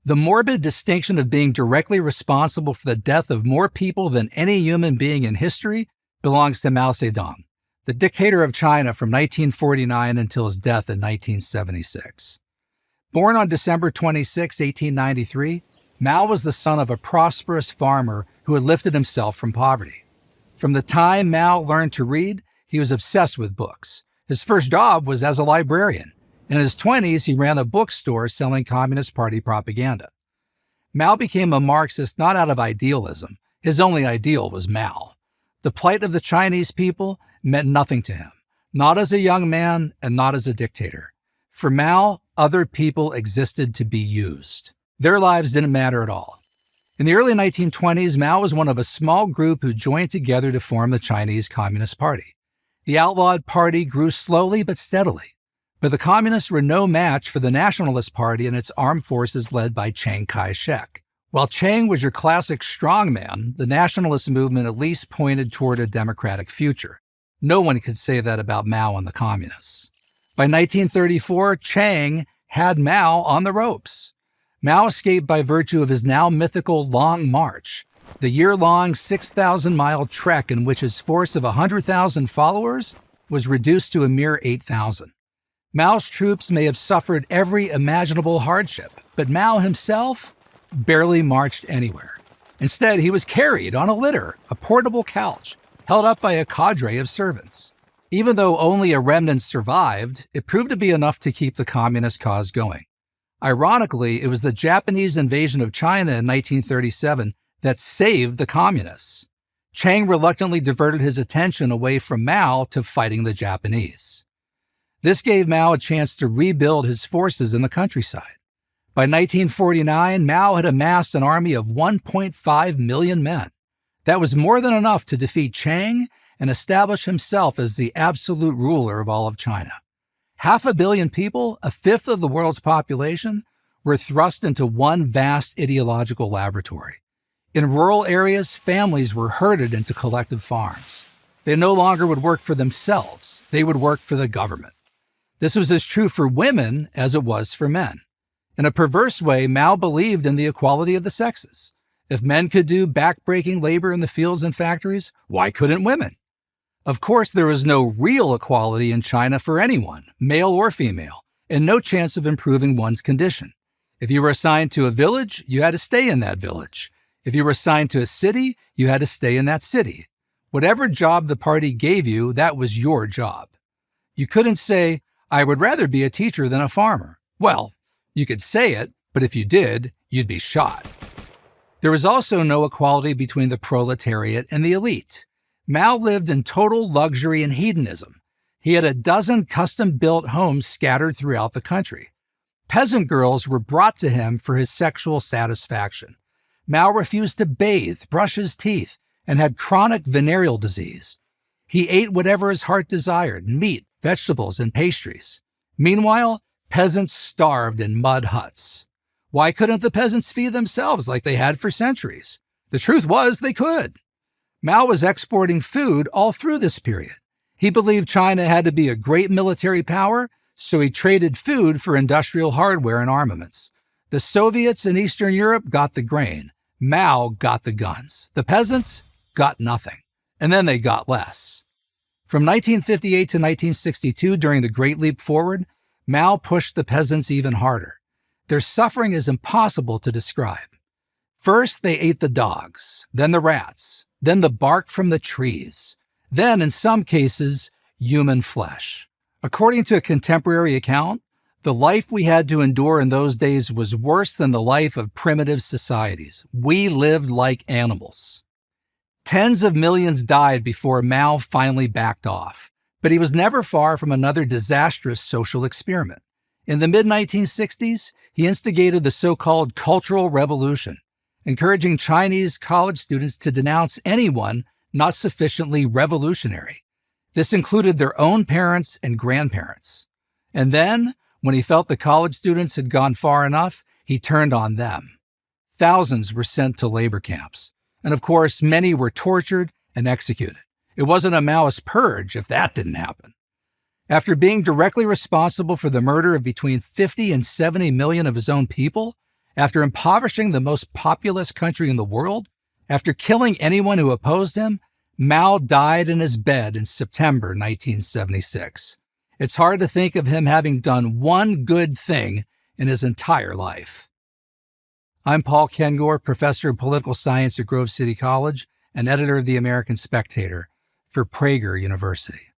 The morbid distinction of being directly responsible for the death of more people than any human being in history belongs to Mao Zedong, the dictator of China from 1949 until his death in 1976. Born on December 26, 1893, Mao was the son of a prosperous farmer who had lifted himself from poverty. From the time Mao learned to read, he was obsessed with books. His first job was as a librarian. In his 20s, he ran a bookstore selling Communist Party propaganda. Mao became a Marxist not out of idealism. His only ideal was Mao. The plight of the Chinese people meant nothing to him, not as a young man and not as a dictator. For Mao, other people existed to be used. Their lives didn't matter at all. In the early 1920s, Mao was one of a small group who joined together to form the Chinese Communist Party. The outlawed party grew slowly but steadily. But the communists were no match for the Nationalist Party and its armed forces led by Chiang Kai-shek. While Chiang was your classic strongman, the nationalist movement at least pointed toward a democratic future. No one could say that about Mao and the communists. By 1934, Chiang had Mao on the ropes. Mao escaped by virtue of his now mythical Long March, the year-long 6,000-mile trek in which his force of 100,000 followers was reduced to a mere 8,000. Mao's troops may have suffered every imaginable hardship, but Mao himself barely marched anywhere. Instead, he was carried on a litter, a portable couch, held up by a cadre of servants. Even though only a remnant survived, it proved to be enough to keep the communist cause going. Ironically, it was the Japanese invasion of China in 1937 that saved the communists. Chiang reluctantly diverted his attention away from Mao to fighting the Japanese. This gave Mao a chance to rebuild his forces in the countryside. By 1949, Mao had amassed an army of 1.5 million men. That was more than enough to defeat Chiang and establish himself as the absolute ruler of all of China. 500 million people, a fifth of the world's population, were thrust into one vast ideological laboratory. In rural areas, families were herded into collective farms. They no longer would work for themselves. They would work for the government. This was as true for women as it was for men. In a perverse way, Mao believed in the equality of the sexes. If men could do back-breaking labor in the fields and factories, why couldn't women? Of course, there was no real equality in China for anyone, male or female, and no chance of improving one's condition. If you were assigned to a village, you had to stay in that village. If you were assigned to a city, you had to stay in that city. Whatever job the party gave you, that was your job. You couldn't say, I would rather be a teacher than a farmer. Well, you could say it, but if you did, you'd be shot. There was also no equality between the proletariat and the elite. Mao lived in total luxury and hedonism. He had a dozen custom-built homes scattered throughout the country. Peasant girls were brought to him for his sexual satisfaction. Mao refused to bathe, brush his teeth, and had chronic venereal disease. He ate whatever his heart desired, meat, vegetables, and pastries. Meanwhile, peasants starved in mud huts. Why couldn't the peasants feed themselves like they had for centuries? The truth was they could. Mao was exporting food all through this period. He believed China had to be a great military power, so he traded food for industrial hardware and armaments. The Soviets in Eastern Europe got the grain. Mao got the guns. The peasants got nothing. And then they got less. From 1958 to 1962, during the Great Leap Forward, Mao pushed the peasants even harder. Their suffering is impossible to describe. First, they ate the dogs, then the rats, then the bark from the trees, then, in some cases, human flesh. According to a contemporary account, the life we had to endure in those days was worse than the life of primitive societies. We lived like animals. Tens of millions died before Mao finally backed off, but he was never far from another disastrous social experiment. In the mid-1960s, he instigated the so-called Cultural Revolution, encouraging Chinese college students to denounce anyone not sufficiently revolutionary. This included their own parents and grandparents. And then, when he felt the college students had gone far enough, he turned on them. Thousands were sent to labor camps. And of course, many were tortured and executed. It wasn't a Maoist purge if that didn't happen. After being directly responsible for the murder of between 50 and 70 million of his own people, After impoverishing the most populous country in the world, after killing anyone who opposed him, Mao died in his bed in September 1976. It's hard to think of him having done one good thing in his entire life. I'm Paul Kengor, professor of political science at Grove City College and editor of the American Spectator for Prager University.